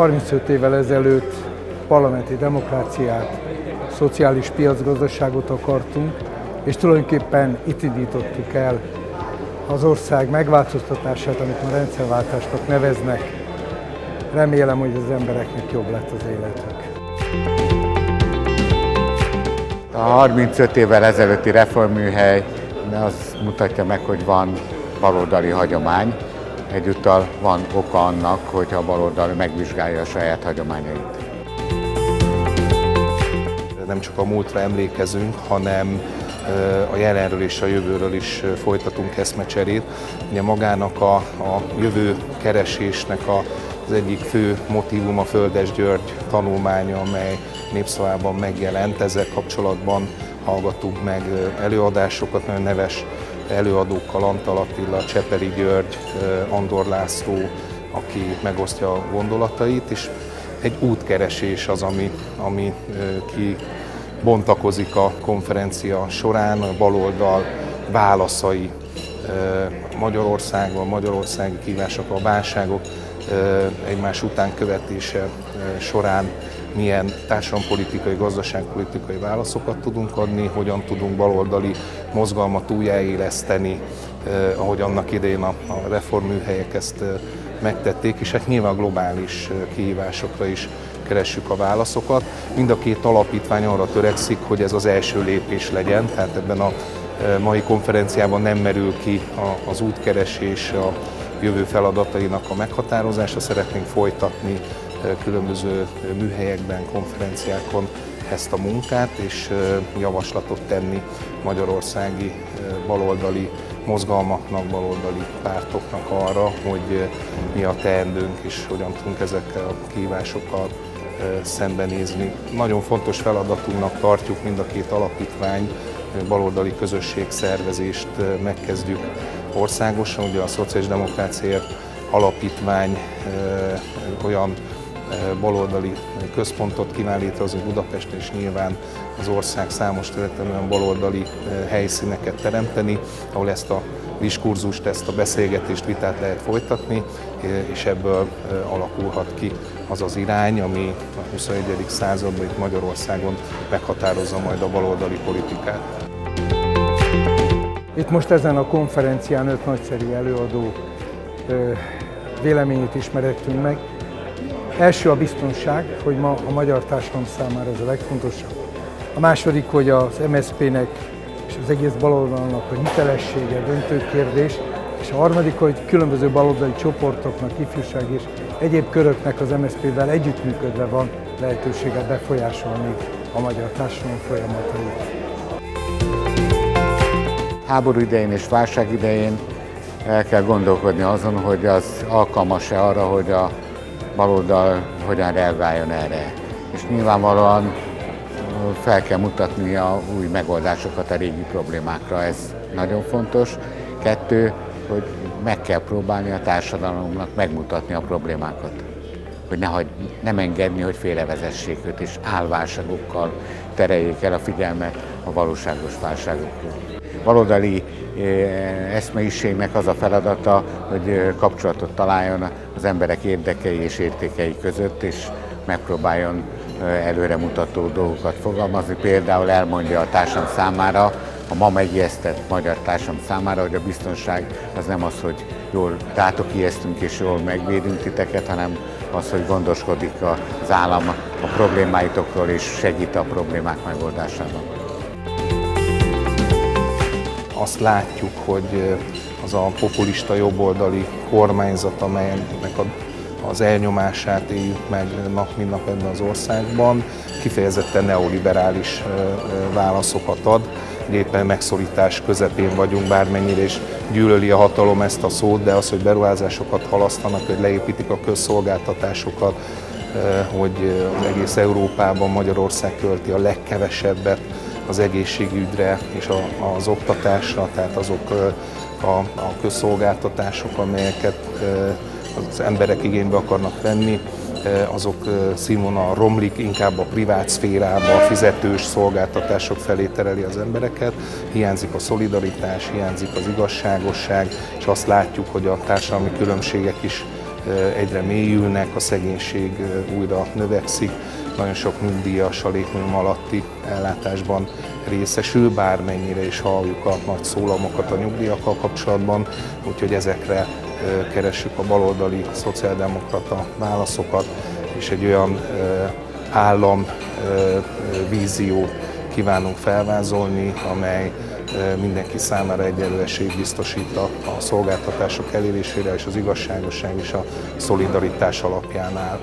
35 évvel ezelőtt parlamenti demokráciát, szociális piacgazdaságot akartunk, és tulajdonképpen itt indítottuk el az ország megváltoztatását, amit ma rendszerváltásnak neveznek. Remélem, hogy az embereknek jobb lett az életük. A 35 évvel ezelőtti reformműhely az mutatja meg, hogy van baloldali hagyomány. Egyúttal van oka annak, hogyha a baloldal megvizsgálja a saját hagyományait. Nem csak a múltra emlékezünk, hanem a jelenről és a jövőről is folytatunk eszmecserét. Ugye magának a jövő keresésnek az egyik fő motívum a Földes György tanulmánya, amely Népszavában megjelent. Ezzel kapcsolatban hallgattunk meg előadásokat, nagyon neves előadókkal, Antal Attila, Csepeli György, Andor László, aki megosztja a gondolatait, és egy útkeresés az, ami kibontakozik a konferencia során, a baloldal válaszai Magyarországban, magyarországi kívások, a válságok egymás után követése során milyen társadalompolitikai, gazdaságpolitikai válaszokat tudunk adni, hogyan tudunk baloldali mozgalmat újjáéleszteni, ahogy annak idején a reformműhelyek ezt megtették, és hát nyilván globális kihívásokra is keressük a válaszokat. Mind a két alapítvány arra törekszik, hogy ez az első lépés legyen, tehát ebben a mai konferenciában nem merül ki az útkeresés, a jövő feladatainak a meghatározása. Szeretnénk folytatni különböző műhelyekben, konferenciákon ezt a munkát, és javaslatot tenni magyarországi baloldali mozgalmaknak, baloldali pártoknak arra, hogy mi a teendőnk és hogyan tudunk ezekkel a kihívásokkal szembenézni. Nagyon fontos feladatunknak tartjuk mind a két alapítvány, baloldali közösségszervezést megkezdjük országosan. Ugye a Szociális Demokráciáért Alapítvány olyan baloldali központot kíván létrehozni Budapesten, és nyilván az ország számos területen olyan baloldali helyszíneket teremteni, ahol ezt a diskurzust, ezt a beszélgetést, vitát lehet folytatni, és ebből alakulhat ki az az irány, ami a 21. században itt Magyarországon meghatározza majd a baloldali politikát. Itt most ezen a konferencián 5 nagyszerű előadó véleményét ismerettünk meg. Első a biztonság, hogy ma a magyar társadalom számára ez a legfontosabb. A második, hogy az MSZP-nek és az egész baloldalnak a hitelessége döntő kérdés. És a harmadik, hogy különböző baloldali csoportoknak, ifjúság és egyéb köröknek az MSZP-vel együttműködve van lehetősége befolyásolni a magyar társadalom folyamatait. Háború idején és válság idején el kell gondolkodni azon, hogy az alkalmas-e arra, hogy a baloldal hogyan reagáljon erre. És nyilvánvalóan fel kell mutatni a új megoldásokat a régi problémákra, ez nagyon fontos. 2, hogy meg kell próbálni a társadalomnak megmutatni a problémákat. Hogy nem engedni, hogy félrevezessék őt, és álválságokkal tereljék el a figyelmet a valóságos válságokról. Baloldali eszmeiségnek az a feladata, hogy kapcsolatot találjon az emberek érdekei és értékei között, és megpróbáljon előremutató dolgokat fogalmazni. Például elmondja a társadalom számára, a ma megijesztett magyar társadalom számára, hogy a biztonság az nem az, hogy jól rátok ijesztünk és jól megvédünk titeket, hanem az, hogy gondoskodik az állam a problémáitokról és segít a problémák megoldásában. Azt látjuk, hogy az a populista jobboldali kormányzat, amelynek az elnyomását éljük meg nap mint nap ebben az országban, kifejezetten neoliberális válaszokat ad. Éppen megszorítás közepén vagyunk, bármennyire is gyűlöli a hatalom ezt a szót, de az, hogy beruházásokat halasztanak, hogy leépítik a közszolgáltatásokat, hogy az egész Európában Magyarország költi a legkevesebbet az egészségügyre és az oktatásra, tehát azok a közszolgáltatások, amelyeket az emberek igénybe akarnak venni, azok színvonal romlik, inkább a privát szférába, a fizetős szolgáltatások felé tereli az embereket. Hiányzik a szolidaritás, hiányzik az igazságosság, és azt látjuk, hogy a társadalmi különbségek is egyre mélyülnek, a szegénység újra növekszik, nagyon sok nyugdíjas a létminimum alatti ellátásban részesül, bármennyire is halljuk a nagy szólamokat a nyugdíjakkal kapcsolatban, úgyhogy ezekre keressük a baloldali szociáldemokrata válaszokat, és egy olyan államvíziót kívánunk felvázolni, amely mindenki számára egyenlő esélyt biztosít a szolgáltatások elérésére, és az igazságosság és a szolidaritás alapján áll.